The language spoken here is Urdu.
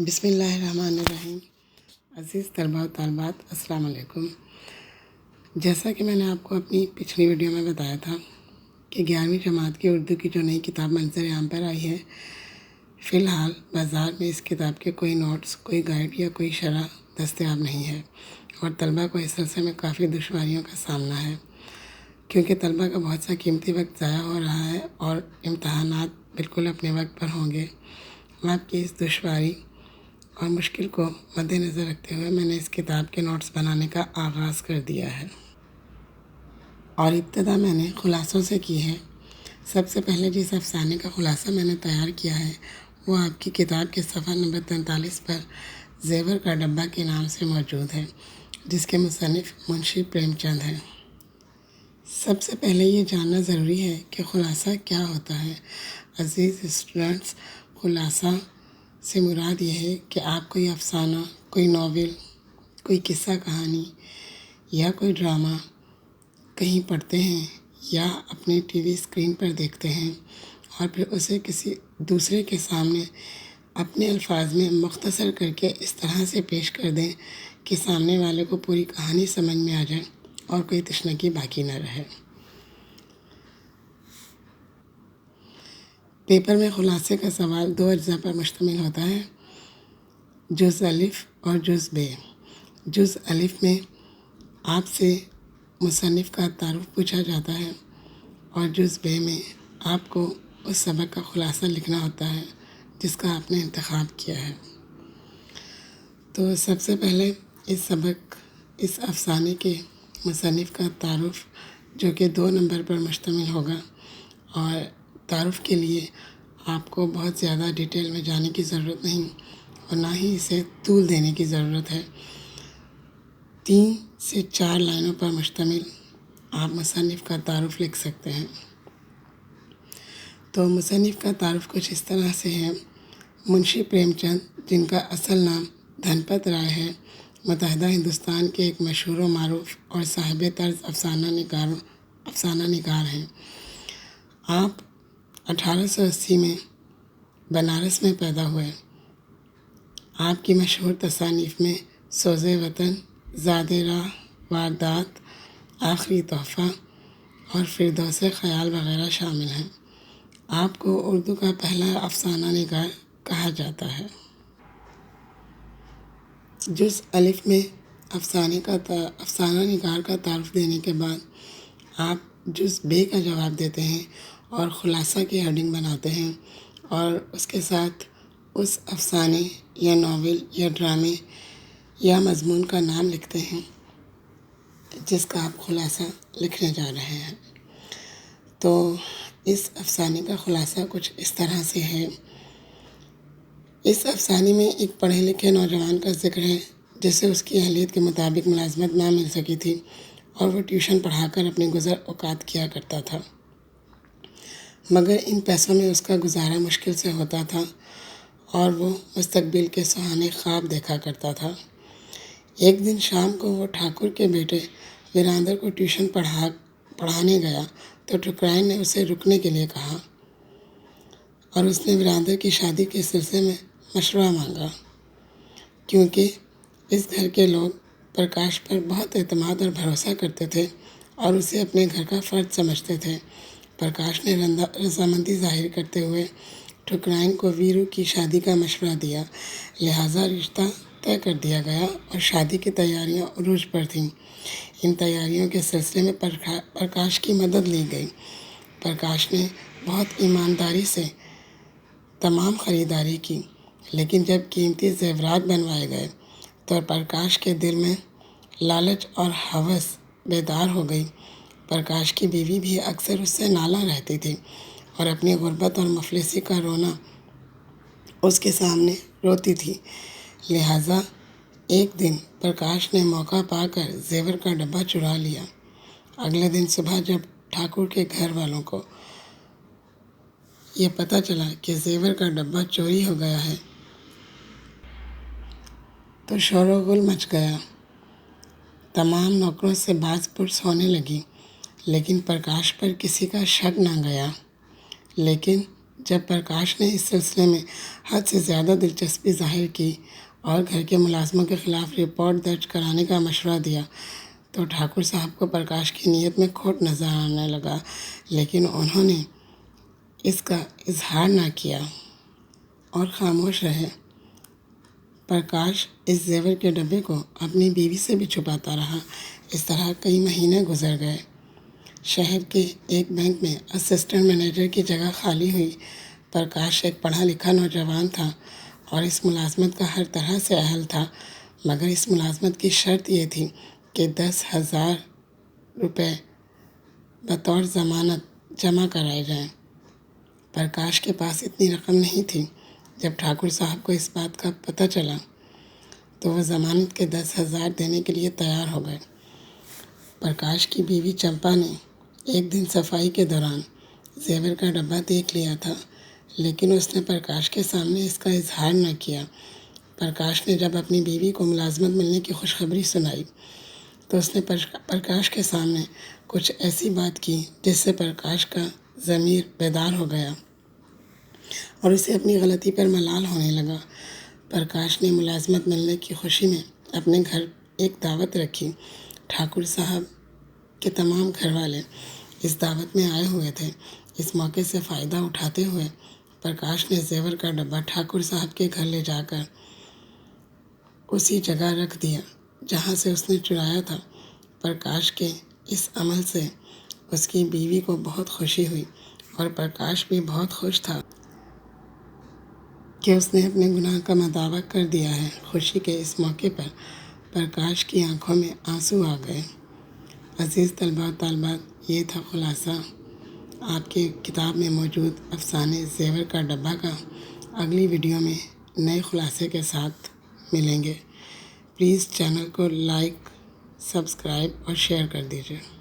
بسم اللہ الرحمن الرحیم۔ عزیز طلباء و طالبات، السلام علیکم۔ جیسا کہ میں نے آپ کو اپنی پچھلی ویڈیو میں بتایا تھا کہ 11ویں جماعت کی اردو کی جو نئی کتاب منظر عام پر آئی ہے، فی الحال بازار میں اس کتاب کے کوئی نوٹس، کوئی گائیڈ یا کوئی شرح دستیاب نہیں ہے، اور طلباء کو اس سلسلے میں کافی دشواریوں کا سامنا ہے، کیونکہ طلباء کا بہت سا قیمتی وقت ضائع ہو رہا ہے اور امتحانات بالکل اپنے وقت پر ہوں گے۔ آپ کی اس دشواری اور مشکل کو مد نظر رکھتے ہوئے میں نے اس کتاب کے نوٹس بنانے کا آغاز کر دیا ہے، اور ابتدا میں نے خلاصوں سے کی ہے۔ سب سے پہلے جس افسانے کا خلاصہ میں نے تیار کیا ہے وہ آپ کی کتاب کے صفحہ نمبر 43 پر زیور کا ڈبہ کے نام سے موجود ہے، جس کے مصنف منشی پریم چند ہیں۔ سب سے پہلے یہ جاننا ضروری ہے کہ خلاصہ کیا ہوتا ہے۔ عزیز اسٹوڈنٹس، خلاصہ سے مراد یہ ہے کہ آپ کوئی افسانہ، کوئی ناول، کوئی قصہ کہانی یا کوئی ڈرامہ کہیں پڑھتے ہیں یا اپنے ٹی وی اسکرین پر دیکھتے ہیں، اور پھر اسے کسی دوسرے کے سامنے اپنے الفاظ میں مختصر کر کے اس طرح سے پیش کر دیں کہ سامنے والے کو پوری کہانی سمجھ میں آ جائے اور کوئی تشنگی باقی نہ رہے۔ پیپر میں خلاصے کا سوال 2 اجزاء پر مشتمل ہوتا ہے: جز الف اور جز بے۔ جز الف میں آپ سے مصنف کا تعارف پوچھا جاتا ہے، اور جز بے میں آپ کو اس سبق کا خلاصہ لکھنا ہوتا ہے جس کا آپ نے انتخاب کیا ہے۔ تو سب سے پہلے اس افسانے کے مصنف کا تعارف، جو کہ 2 نمبر پر مشتمل ہوگا، اور تعارف کے لیے آپ کو بہت زیادہ ڈیٹیل میں جانے کی ضرورت نہیں اور نہ ہی اسے طول دینے کی ضرورت ہے۔ 3 سے 4 لائنوں پر مشتمل آپ مصنف کا تعارف لکھ سکتے ہیں۔ تو مصنف کا تعارف کچھ اس طرح سے ہے: منشی پریم چند، جن کا اصل نام دھنپت رائے ہے، متحدہ ہندوستان کے ایک مشہور و معروف اور صاحب طرز افسانہ نگار ہیں۔ آپ 1880 میں بنارس میں پیدا ہوئے۔ آپ کی مشہور تصانیف میں سوز وطن، زاد راہ، واردات، آخری تحفہ اور فردوس خیال وغیرہ شامل ہیں۔ آپ کو اردو کا پہلا افسانہ نگار کہا جاتا ہے۔ جز الف میں افسانہ نگار کا تعارف دینے کے بعد آپ جز بے کا جواب دیتے ہیں اور خلاصہ کی ہیڈنگ بناتے ہیں، اور اس کے ساتھ اس افسانے یا ناول یا ڈرامے یا مضمون کا نام لکھتے ہیں جس کا آپ خلاصہ لکھنے جا رہے ہیں۔ تو اس افسانے کا خلاصہ کچھ اس طرح سے ہے۔ اس افسانے میں ایک پڑھے لکھے نوجوان کا ذکر ہے جسے اس کی اہلیت کے مطابق ملازمت نہ مل سکی تھی، اور وہ ٹیوشن پڑھا کر اپنے گزر اوقات کیا کرتا تھا، مگر ان پیسوں میں اس کا گزارا مشکل سے ہوتا تھا اور وہ مستقبل کے سہانے خواب دیکھا کرتا تھا۔ ایک دن شام کو وہ ٹھاکر کے بیٹے ویراندر کو ٹیوشن پڑھانے گیا تو ٹھکرائن نے اسے رکنے کے لیے کہا، اور اس نے ویراندر کی شادی کے سلسلے میں مشورہ مانگا، کیونکہ اس گھر کے لوگ پرکاش پر بہت اعتماد اور بھروسہ کرتے تھے اور اسے اپنے گھر کا فرد سمجھتے تھے۔ پرکاش نے رضامندی ظاہر کرتے ہوئے ٹھکرائن کو ویرو کی شادی کا مشورہ دیا، لہٰذا رشتہ طے کر دیا گیا اور شادی کی تیاریاں عروج پر تھیں۔ ان تیاریوں کے سلسلے میں پرکاش کی مدد لی گئی۔ پرکاش نے بہت ایمانداری سے تمام خریداری کی، لیکن جب قیمتی زیورات بنوائے گئے تو پرکاش کے دل میں لالچ اور ہوس بیدار ہو گئی۔ پرکاش کی بیوی بھی اکثر اس سے نالاں رہتی تھی اور اپنی غربت اور مفلسی کا رونا اس کے سامنے روتی تھی، لہٰذا ایک دن پرکاش نے موقع پا کر زیور کا ڈبہ چرا لیا۔ اگلے دن صبح جب ٹھاکر کے گھر والوں کو یہ پتہ چلا کہ زیور کا ڈبہ چوری ہو گیا ہے تو شور و غل مچ گیا۔ تمام نوکروں سے باز پرس ہونے لگی، لیکن پرکاش پر کسی کا شک نہ گیا۔ لیکن جب پرکاش نے اس سلسلے میں حد سے زیادہ دلچسپی ظاہر کی اور گھر کے ملازموں کے خلاف رپورٹ درج کرانے کا مشورہ دیا تو ٹھاکر صاحب کو پرکاش کی نیت میں کھوٹ نظر آنے لگا، لیکن انہوں نے اس کا اظہار نہ کیا اور خاموش رہے۔ پرکاش اس زیور کے ڈبے کو اپنی بیوی سے بھی چھپاتا رہا۔ اس طرح کئی مہینے گزر گئے۔ شہر کے ایک بینک میں اسسٹنٹ مینیجر کی جگہ خالی ہوئی۔ پرکاش ایک پڑھا لکھا نوجوان تھا اور اس ملازمت کا ہر طرح سے اہل تھا، مگر اس ملازمت کی شرط یہ تھی کہ 10,000 روپے بطور ضمانت جمع کرائے جائیں۔ پرکاش کے پاس اتنی رقم نہیں تھی۔ جب ٹھاکر صاحب کو اس بات کا پتہ چلا تو وہ ضمانت کے 10,000 دینے کے لیے تیار ہو گئے۔ پرکاش کی بیوی چمپا نے ایک دن صفائی کے دوران زیور کا ڈبہ دیکھ لیا تھا، لیکن اس نے پرکاش کے سامنے اس کا اظہار نہ کیا۔ پرکاش نے جب اپنی بیوی کو ملازمت ملنے کی خوشخبری سنائی تو اس نے پرکاش کے سامنے کچھ ایسی بات کی جس سے پرکاش کا ضمیر بیدار ہو گیا اور اسے اپنی غلطی پر ملال ہونے لگا۔ پرکاش نے ملازمت ملنے کی خوشی میں اپنے گھر ایک دعوت رکھی۔ ٹھاکر صاحب کے تمام گھر والے اس دعوت میں آئے ہوئے تھے۔ اس موقع سے فائدہ اٹھاتے ہوئے پرکاش نے زیور کا ڈبہ ٹھاکر صاحب کے گھر لے جا کر اسی جگہ رکھ دیا جہاں سے اس نے چرایا تھا۔ پرکاش کے اس عمل سے اس کی بیوی کو بہت خوشی ہوئی اور پرکاش بھی بہت خوش تھا کہ اس نے اپنے گناہ کا مداوع کر دیا ہے۔ خوشی کے اس موقع پر پرکاش کی آنکھوں میں آنسو آ گئے۔ عزیز طلباء و طالبات، یہ تھا خلاصہ آپ کی کتاب میں موجود افسانے زیور کا ڈبہ کا۔ اگلی ویڈیو میں نئے خلاصے کے ساتھ ملیں گے۔ پلیز چینل کو لائک، سبسکرائب اور شیئر کر دیجیے۔